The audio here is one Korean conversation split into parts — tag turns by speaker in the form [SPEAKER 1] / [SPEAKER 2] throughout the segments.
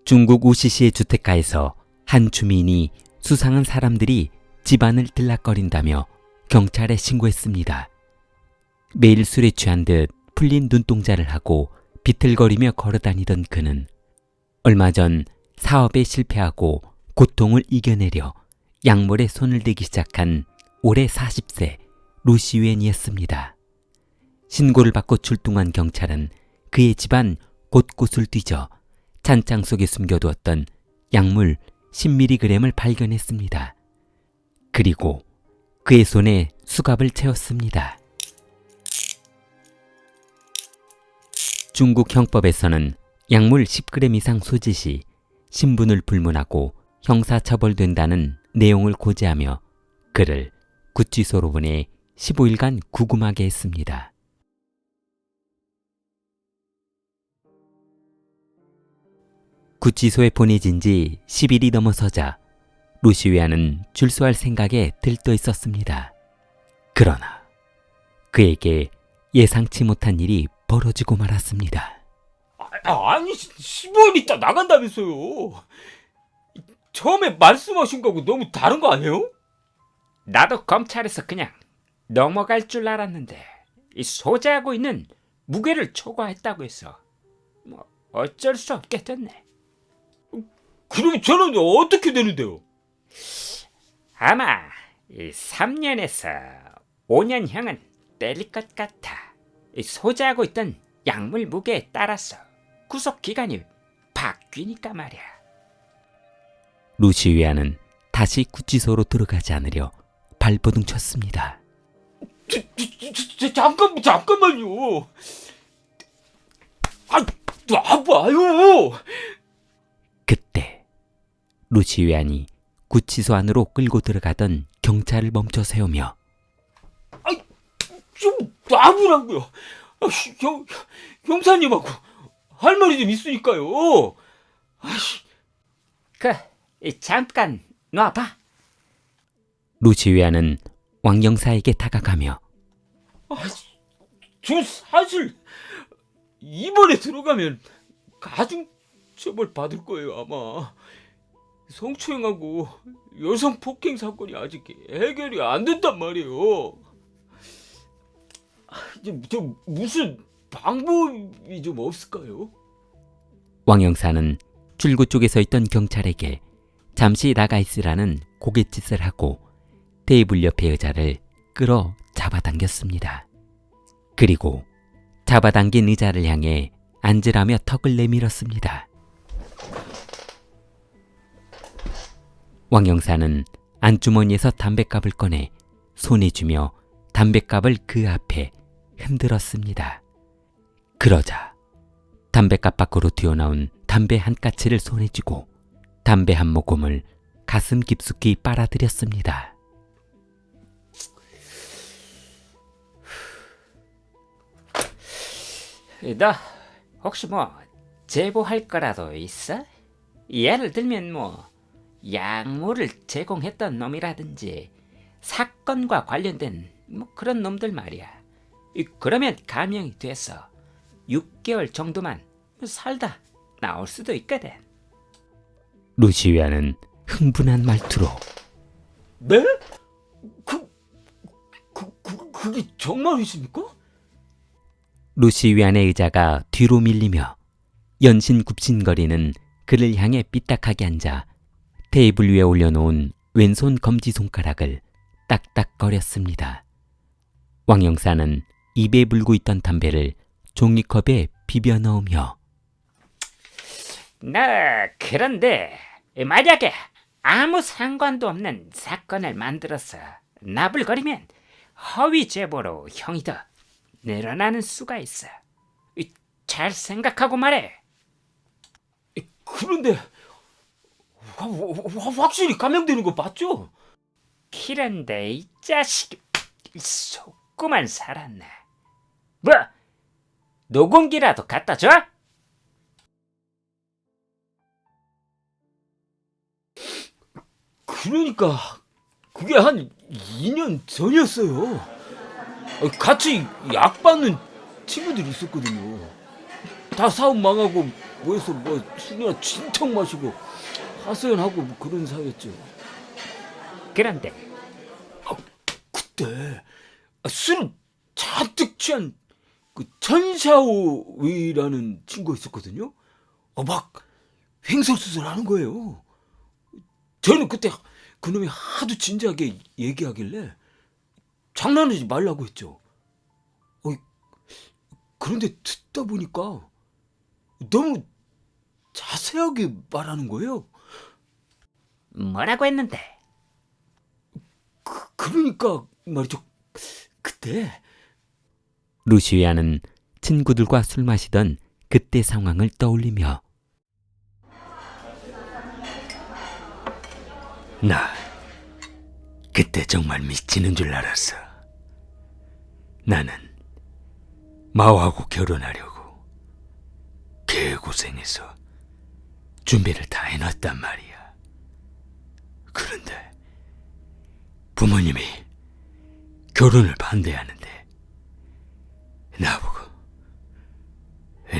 [SPEAKER 1] 중국 우시시의 주택가에서 한 주민이 수상한 사람들이 집안을 들락거린다며 경찰에 신고했습니다. 매일 술에 취한 듯 풀린 눈동자를 하고 비틀거리며 걸어다니던 그는 얼마 전 사업에 실패하고 고통을 이겨내려 약물에 손을 대기 시작한 올해 40세 루시웬이었습니다. 신고를 받고 출동한 경찰은 그의 집안 곳곳을 뒤져 찬장 속에 숨겨두었던 약물 10mg을 발견했습니다. 그리고 그의 손에 수갑을 채웠습니다. 중국 형법에서는 약물 10g 이상 소지 시 신분을 불문하고 형사처벌된다는 내용을 고지하며 그를 구치소로 보내 15일간 구금하게 했습니다. 구치소에 보내진 지 10일이 넘어서자 루시웨아는 출소할 생각에 들떠 있었습니다. 그러나 그에게 예상치 못한 일이 벌어지고 말았습니다.
[SPEAKER 2] 아니 15일 있다 나간다면서요. 처음에 말씀하신 거하고 너무 다른 거 아니에요?
[SPEAKER 3] 나도 검찰에서 그냥 넘어갈 줄 알았는데 이 소재하고 있는 무게를 초과했다고 해서 뭐 어쩔 수 없게 됐네.
[SPEAKER 2] 그럼 저는 어떻게 되는데요?
[SPEAKER 3] 아마 이 3년에서 5년형은 때릴 것 같아. 이 소재하고 있던 약물 무게에 따라서 구속 기간이 바뀌니까 말이야.
[SPEAKER 1] 루시웨아는 다시 구치소로 들어가지 않으려 발버둥 쳤습니다.
[SPEAKER 2] 잠깐만요. 놔봐요.
[SPEAKER 1] 그때 루시웨안이 구치소 안으로 끌고 들어가던 경찰을 멈춰 세우며
[SPEAKER 2] 좀 놔보라고요. 형사님하고 할 말이 좀 있으니까요.
[SPEAKER 3] 잠깐 놔봐.
[SPEAKER 1] 루시웨아는 왕영사에게 다가가며
[SPEAKER 2] 저 사실 이번에 들어가면 가중처벌 받을 거예요 아마. 성추행하고 여성 폭행 사건이 아직 해결이 안 됐단 말이에요. 저 무슨 방법이 좀 없을까요?
[SPEAKER 1] 왕영사는 출구 쪽에 서 있던 경찰에게 잠시 나가 있으라는 고갯짓을 하고 테이블 옆의 의자를 끌어 잡아당겼습니다. 그리고 잡아당긴 의자를 향해 앉으라며 턱을 내밀었습니다. 왕영사는 안주머니에서 담뱃갑을 꺼내 손에 쥐며 담뱃갑을 그 앞에 흔들었습니다. 그러자 담뱃갑 밖으로 튀어나온 담배 한 까치를 손에 쥐고 담배 한 모금을 가슴 깊숙이 빨아들였습니다.
[SPEAKER 3] 너 혹시 뭐 제보할 거라도 있어? 예를 들면 뭐 약물을 제공했던 놈이라든지 사건과 관련된 뭐 그런 놈들 말이야. 그러면 감형이 돼서 6개월 정도만 살다 나올 수도 있거든.
[SPEAKER 1] 루시웨아는 흥분한 말투로
[SPEAKER 2] 네? 그게 정말이십니까?
[SPEAKER 1] 루시웨안의 의자가 뒤로 밀리며 연신 굽신거리는 그를 향해 삐딱하게 앉아 테이블 위에 올려놓은 왼손 검지손가락을 딱딱거렸습니다. 왕영사는 입에 불고 있던 담배를 종이컵에 비벼 넣으며
[SPEAKER 3] 그런데 만약에 아무 상관도 없는 사건을 만들어서 나불거리면 허위 제보로 형이 더 늘어나는 수가 있어. 잘 생각하고 말해.
[SPEAKER 2] 그런데 확실히 감형되는 거 맞죠?
[SPEAKER 3] 그런데 이 자식이 속고만 살았네. 뭐 녹음기라도 갖다 줘?
[SPEAKER 2] 그러니까 그게 한 2년 전이었어요. 같이 약 받는 친구들이 있었거든요. 다 사업 망하고 모여서 뭐 술이나 진척 마시고 하소연하고 뭐 그런 사이였죠.
[SPEAKER 3] 그런데
[SPEAKER 2] 그때 술을 잔뜩 취한 그 전샤오 웨이라는 친구가 있었거든요. 막 횡설수설하는 거예요. 저는 그때 그놈이 하도 진지하게 얘기하길래 장난하지 말라고 했죠. 그런데 듣다 보니까 너무 자세하게 말하는 거예요.
[SPEAKER 3] 뭐라고 했는데?
[SPEAKER 2] 그러니까 말이죠. 그때
[SPEAKER 1] 루시아는 친구들과 술 마시던 그때 상황을 떠올리며
[SPEAKER 4] 나 그때 정말 미치는 줄 알았어. 나는 마오하고 결혼하려고 개고생해서 준비를 다 해놨단 말이야. 그런데 부모님이 결혼을 반대하는데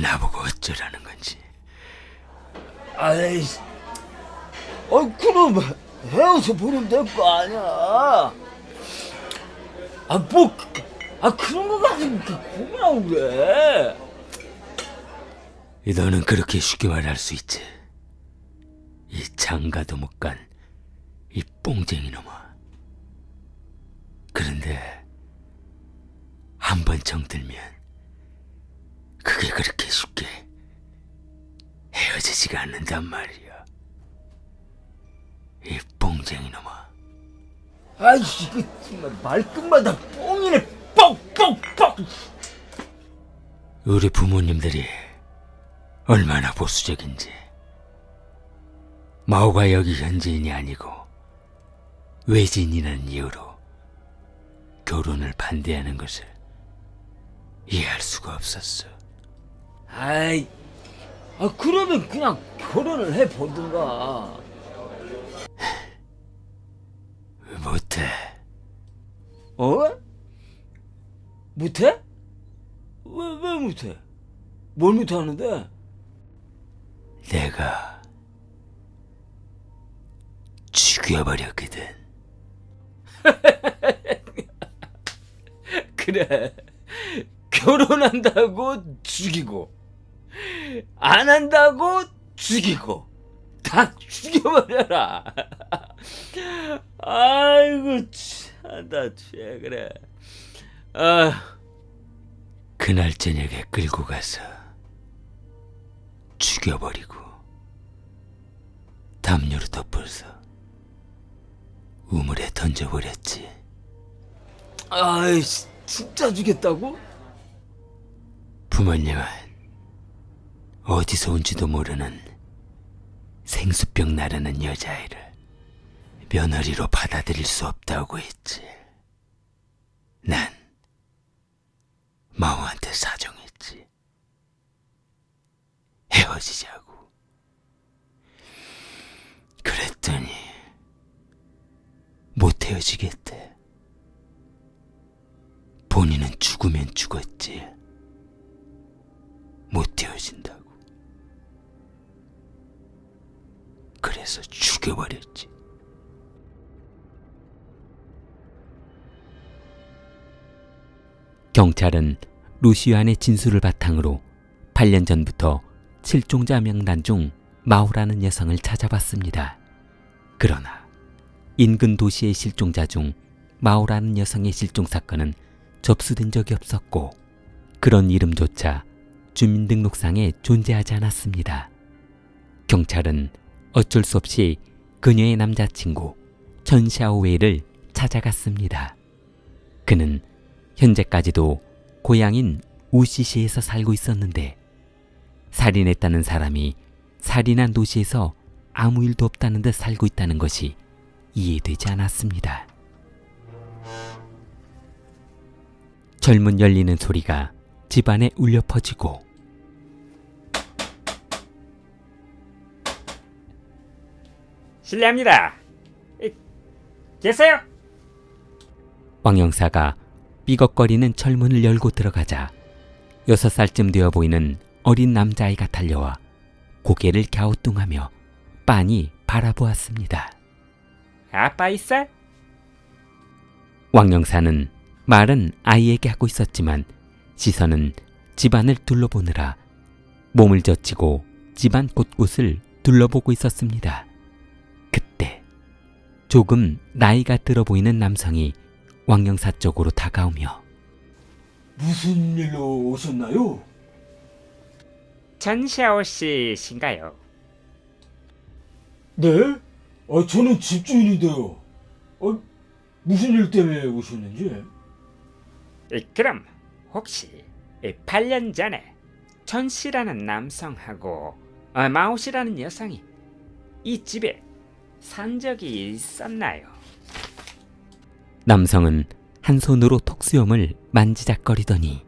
[SPEAKER 4] 나보고 어쩌라는 건지.
[SPEAKER 2] 아이씨, 그럼 헤어져 보면 될 거 아니야. 그런 거 가지고 고민하고 그래.
[SPEAKER 4] 너는 그렇게 쉽게 말할 수 있지. 이 장가도 못 간 이 뽕쟁이 놈아. 그런데 한 번 정들면 그게 그렇게 쉽게 헤어지지가 않는단 말이야. 이 뽕쟁이 놈아.
[SPEAKER 2] 아이씨, 이거 정말 말끝마다 뽕이네. 뽕.
[SPEAKER 4] 우리 부모님들이 얼마나 보수적인지. 마오가 여기 현지인이 아니고 외지인이라는 이유로 결혼을 반대하는 것을 이해할 수가 없었어.
[SPEAKER 2] 그러면 그냥 결혼을 해보든가.
[SPEAKER 4] 못해.
[SPEAKER 2] 못해? 왜 못해? 뭘 못하는데?
[SPEAKER 4] 내가 죽여버렸거든.
[SPEAKER 2] 그래, 결혼한다고 죽이고 안 한다고 죽이고 다 죽여버려라. 아이고 참나 죄. 그래.
[SPEAKER 4] 그날 저녁에 끌고 가서 죽여버리고 담요로 덮어서 우물에 던져버렸지.
[SPEAKER 2] 아이씨, 진짜 죽였다고?
[SPEAKER 4] 부모님은 어디서 온지도 모르는 생수병 나르는 여자아이를 며느리로 받아들일 수 없다고 했지. 난 마오한테 사정했지. 헤어지자고. 그랬더니 못 헤어지겠대. 본인은 죽으면 죽었지 못 헤어진다고. 그래서 죽여버렸지.
[SPEAKER 1] 경찰은 루시안의 진술을 바탕으로 8년 전부터 실종자 명단 중 마오라는 여성을 찾아봤습니다. 그러나 인근 도시의 실종자 중 마오라는 여성의 실종 사건은 접수된 적이 없었고 그런 이름조차 주민등록상에 존재하지 않았습니다. 경찰은 어쩔 수 없이 그녀의 남자친구 전샤오웨이를 찾아갔습니다. 그는 현재까지도 고향인 우시시에서 살고 있었는데 살인했다는 사람이 살인한 도시에서 아무 일도 없다는 듯 살고 있다는 것이 이해되지 않았습니다. 철문 열리는 소리가 집안에 울려 퍼지고
[SPEAKER 3] 실례합니다. 계세요?
[SPEAKER 1] 왕 형사가 삐걱거리는 철문을 열고 들어가자 6살쯤 되어 보이는 어린 남자아이가 달려와 고개를 갸우뚱하며 빤히 바라보았습니다.
[SPEAKER 3] 아빠 있어?
[SPEAKER 1] 왕영사는 말은 아이에게 하고 있었지만 시선은 집안을 둘러보느라 몸을 젖히고 집안 곳곳을 둘러보고 있었습니다. 그때 조금 나이가 들어 보이는 남성이 왕영사 쪽으로 다가오며
[SPEAKER 2] 무슨 일로 오셨나요?
[SPEAKER 3] 전샤오 씨신가요?
[SPEAKER 2] 네? 저는 집주인인데요. 무슨 일 때문에 오셨는지?
[SPEAKER 3] 그럼 혹시 8년 전에 천 씨라는 남성하고 마오 씨라는 여성이 이 집에 산 적이 있었나요?
[SPEAKER 1] 남성은 한 손으로 턱수염을 만지작거리더니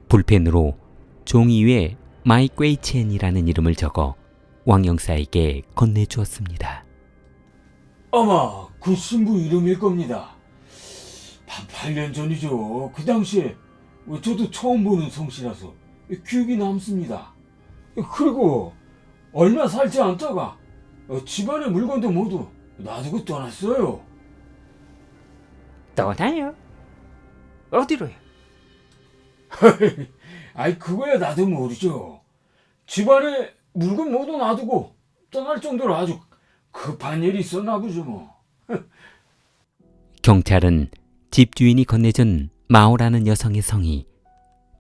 [SPEAKER 1] 볼펜으로 종이 위에 마이꿰이첸이라는 이름을 적어 왕영사에게 건네주었습니다.
[SPEAKER 2] 아마 그 신부 이름일 겁니다. 8년 전이죠. 그 당시에 저도 처음 보는 성씨라서 기억이 남습니다. 그리고 얼마 살지 않다가 집안의 물건도 모두 놔두고 떠났어요.
[SPEAKER 3] 떠나요? 어디로요?
[SPEAKER 2] 아이 그거야 나도 모르죠. 집안에 물건 모두 놔두고 떠날 정도로 아주 급한 일이 있었나 보죠 뭐.
[SPEAKER 1] 경찰은 집주인이 건네준 마오라는 여성의 성이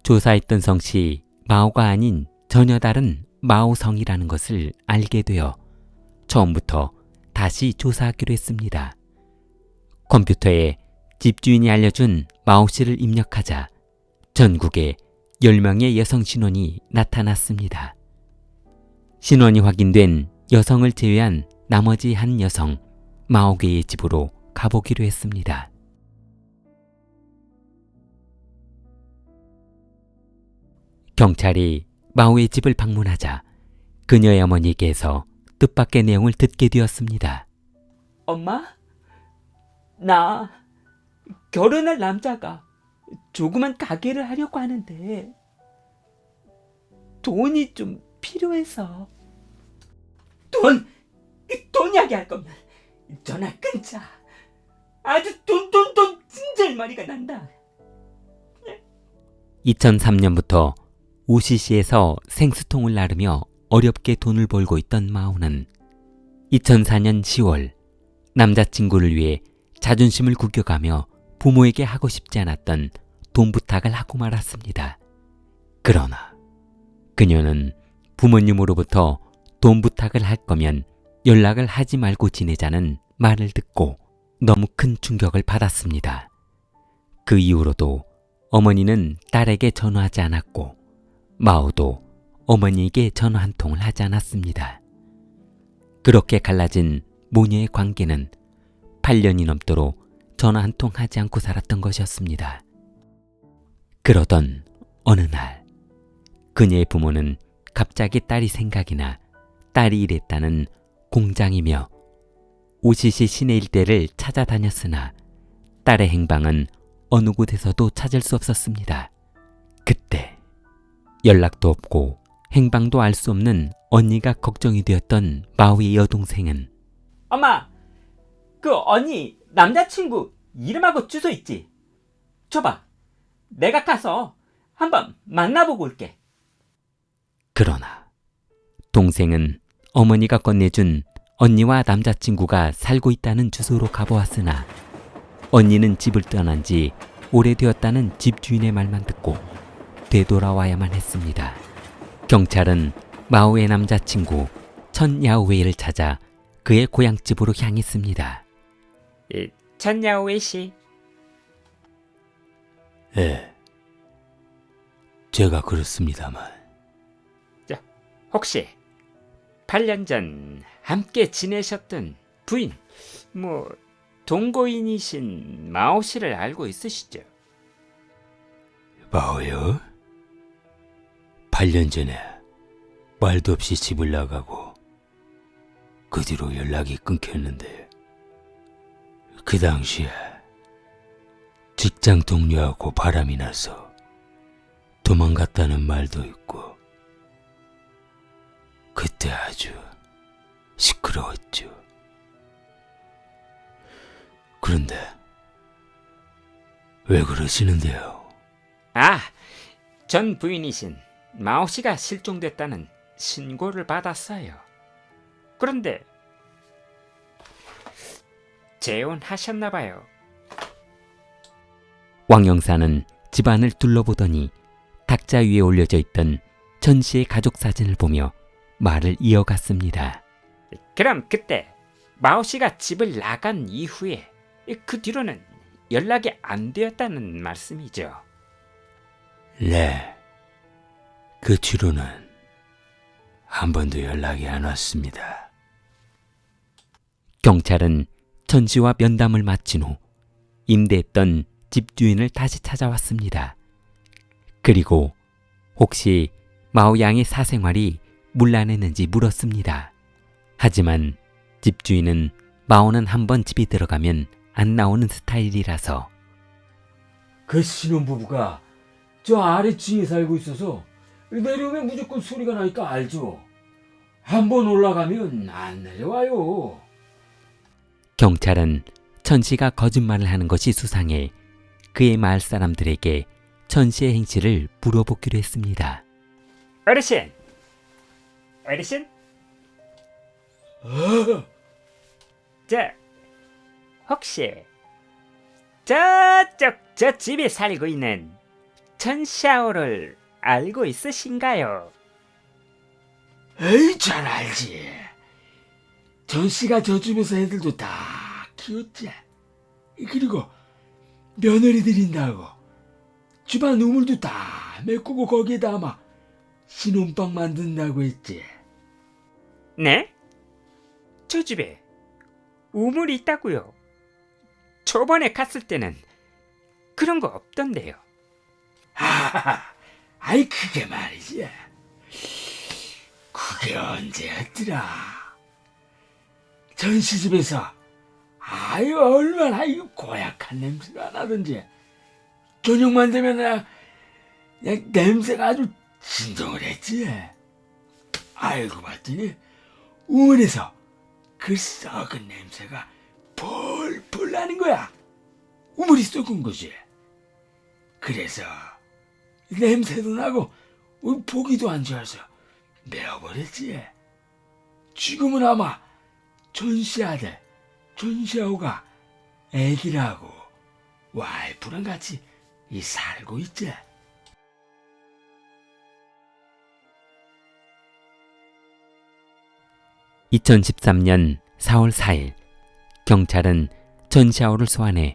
[SPEAKER 1] 조사했던 성씨 마오가 아닌 전혀 다른 마오성이라는 것을 알게 되어 처음부터 다시 조사하기로 했습니다. 컴퓨터에 집주인이 알려준 마오씨를 입력하자 전국에 10명의 여성 신원이 나타났습니다. 신원이 확인된 여성을 제외한 나머지 한 여성 마오계의 집으로 가보기로 했습니다. 경찰이 마오의 집을 방문하자 그녀의 어머니께서 뜻밖의 내용을 듣게 되었습니다.
[SPEAKER 5] 엄마? 나 결혼할 남자가 조그만 가게를 하려고 하는데 돈이 좀 필요해서. 돈 이야기할 거면 전화 끊자. 아주 돈 찐질머리가 난다.
[SPEAKER 1] 2003년부터 우시시에서 생수통을 나르며 어렵게 돈을 벌고 있던 마오는 2004년 10월 남자친구를 위해 자존심을 구겨가며 부모에게 하고 싶지 않았던 돈 부탁을 하고 말았습니다. 그러나 그녀는 부모님으로부터 돈 부탁을 할 거면 연락을 하지 말고 지내자는 말을 듣고 너무 큰 충격을 받았습니다. 그 이후로도 어머니는 딸에게 전화하지 않았고 마오도 어머니에게 전화 한 통을 하지 않았습니다. 그렇게 갈라진 모녀의 관계는 8년이 넘도록 전화 한 통 하지 않고 살았던 것이었습니다. 그러던 어느 날 그녀의 부모는 갑자기 딸이 생각이 나 딸이 일했다는 공장이며 우시시 시내 일대를 찾아다녔으나 딸의 행방은 어느 곳에서도 찾을 수 없었습니다. 그때 연락도 없고 행방도 알 수 없는 언니가 걱정이 되었던 마오의 여동생은
[SPEAKER 5] 엄마, 그 언니 남자친구 이름하고 주소 있지? 줘봐. 내가 가서 한번 만나보고 올게.
[SPEAKER 1] 그러나 동생은 어머니가 건네준 언니와 남자친구가 살고 있다는 주소로 가보았으나 언니는 집을 떠난 지 오래되었다는 집주인의 말만 듣고 되돌아와야만 했습니다. 경찰은 마오의 남자친구 천야오웨이를 찾아 그의 고향집으로 향했습니다.
[SPEAKER 3] 천야오웨이 씨,
[SPEAKER 4] 예, 제가 그렇습니다만.
[SPEAKER 3] 혹시 8년 전 함께 지내셨던 부인, 동거인이신 마오 씨를 알고 있으시죠?
[SPEAKER 4] 마오요? 8년 전에 말도 없이 집을 나가고 그 뒤로 연락이 끊겼는데 그 당시에 직장 동료하고 바람이 나서 도망갔다는 말도 있고 아주 시끄러웠죠. 그런데 왜 그러시는데요?
[SPEAKER 3] 아, 전 부인이신 마오 씨가 실종됐다는 신고를 받았어요. 그런데 재혼하셨나 봐요.
[SPEAKER 1] 왕영사는 집안을 둘러보더니 탁자 위에 올려져 있던 천 씨의 가족 사진을 보며 말을 이어갔습니다.
[SPEAKER 3] 그럼 그때 마오 씨가 집을 나간 이후에 그 뒤로는 연락이 안 되었다는 말씀이죠.
[SPEAKER 4] 네. 그 뒤로는 한 번도 연락이 안 왔습니다.
[SPEAKER 1] 경찰은 천 씨와 면담을 마친 후 임대했던 집주인을 다시 찾아왔습니다. 그리고 혹시 마오 양의 사생활이 문란했는지 물었습니다. 하지만 집주인은 마오는 한번 집에 들어가면 안 나오는 스타일이라서
[SPEAKER 2] 그 신혼부부가 저 아래층에 살고 있어서 내려오면 무조건 소리가 나니까 알죠. 한번 올라가면 안 내려와요.
[SPEAKER 1] 경찰은 천 씨가 거짓말을 하는 것이 수상해 그의 마을 사람들에게 천 씨의 행실을 물어보기로 했습니다.
[SPEAKER 3] 어르신! 어르신? 저 혹시 저쪽 저 집에 살고 있는 천샤오를 알고 있으신가요?
[SPEAKER 2] 에이, 잘 알지. 전 씨가 저 집에서 애들도 다 키웠지. 그리고 며느리 들인다고 집안 우물도 다 메꾸고 거기에다 아마 신혼방 만든다고 했지.
[SPEAKER 3] 네? 저 집에 우물이 있다고요? 저번에 갔을 때는 그런 거 없던데요.
[SPEAKER 2] 하하하, 아이 그게 말이지. 그게 언제였더라. 전씨 집에서 아유 얼마나 이 고약한 냄새가 나던지 저녁만 되면 그냥 냄새가 아주 진동을 했지. 아이고 봤더니 우물에서 그 썩은 냄새가 폴폴 나는 거야. 우물이 썩은 거지. 그래서 냄새도 나고 보기도 안 좋아서 메어버렸지. 지금은 아마 전씨 아들 전시아오가 애들하고 와이프랑 같이 살고 있지.
[SPEAKER 1] (2013년 4월 4일) 경찰은 전샤오를 소환해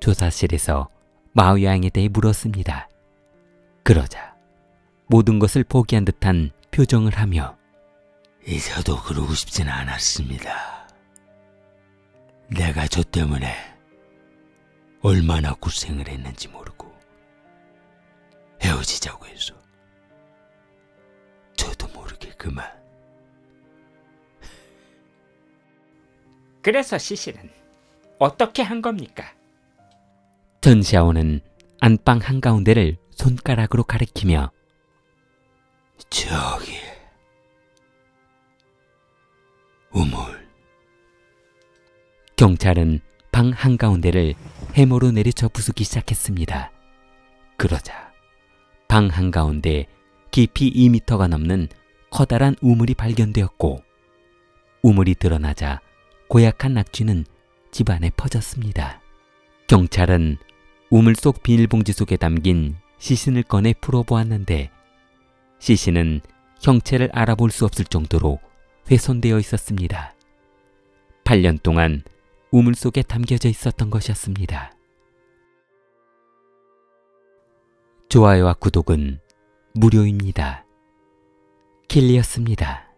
[SPEAKER 1] 조사실에서 마오양에 대해 물었습니다. 그러자 모든 것을 포기한 듯한 표정을 하며
[SPEAKER 4] 저도 그러고 싶진 않았습니다. 내가 저 때문에 얼마나 고생을 했는지 모르고 헤어지자고 해서 저도 모르게 그만.
[SPEAKER 3] 그래서 시신은 어떻게 한 겁니까?
[SPEAKER 1] 전샤오는 안방 한가운데를 손가락으로 가리키며
[SPEAKER 4] 저기 우물.
[SPEAKER 1] 경찰은 방 한가운데를 해머로 내리쳐 부수기 시작했습니다. 그러자 방 한가운데 깊이 2m가 넘는 커다란 우물이 발견되었고 우물이 드러나자 고약한 낙취는 집안에 퍼졌습니다. 경찰은 우물 속 비닐봉지 속에 담긴 시신을 꺼내 풀어보았는데 시신은 형체를 알아볼 수 없을 정도로 훼손되어 있었습니다. 8년 동안 우물 속에 담겨져 있었던 것이었습니다. 좋아요와 구독은 무료입니다. 킬리였습니다.